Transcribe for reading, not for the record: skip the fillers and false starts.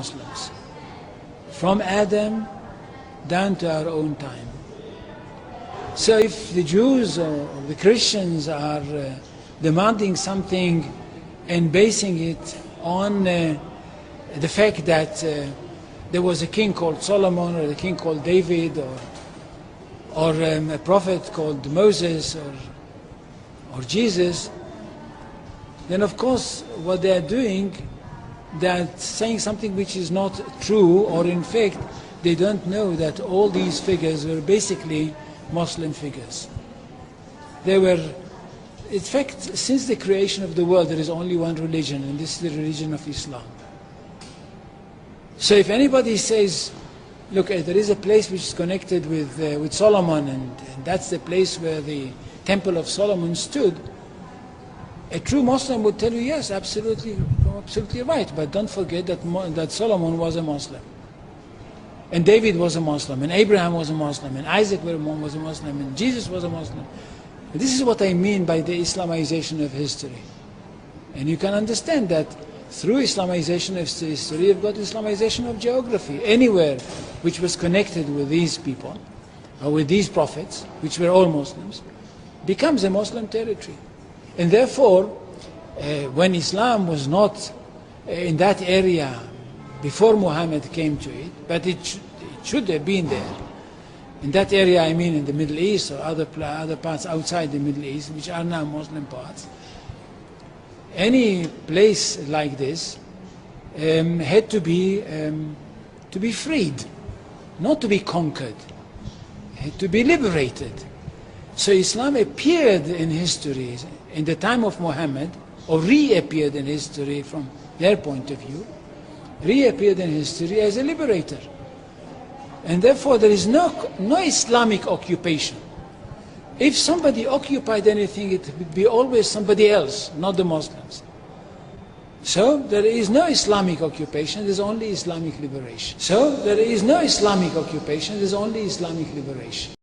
Muslims, from Adam down to our own time. So if the Jews or the Christians are demanding something and basing it on the fact that there was a king called Solomon, or a king called David, or a prophet called Moses, or Jesus, then of course what they are doing, they are saying something which is not true, or in fact they don't know that all these figures were basically Muslim figures. They were, in fact, since the creation of the world there is only one religion, and this is the religion of Islam. So if anybody says, look, there is a place which is connected with Solomon, and that's the place where the Temple of Solomon stood, a true Muslim would tell you, yes, absolutely right, but don't forget that Solomon was a Muslim, and David was a Muslim, and Abraham was a Muslim, and Isaac was a Muslim, and Jesus was a Muslim. This is what I mean by the Islamization of history. And you can understand that through Islamization of history, you've got Islamization of geography. Anywhere which was connected with these people, or with these prophets, which were all Muslims, becomes a Muslim territory. And therefore, when Islam was not in that area before Muhammad came to it, but it should have been there. In that area, I mean in the Middle East or other parts outside the Middle East, which are now Muslim parts, any place like this had to be freed, not to be conquered, had to be liberated. So Islam appeared in history in the time of Muhammad, or reappeared in history from their point of view, reappeared in history as a liberator. And therefore there is no Islamic occupation. If somebody occupied anything, it would be always somebody else, not the Muslims. So there is no Islamic occupation, there is only Islamic liberation. So there is no Islamic occupation, there is only Islamic liberation.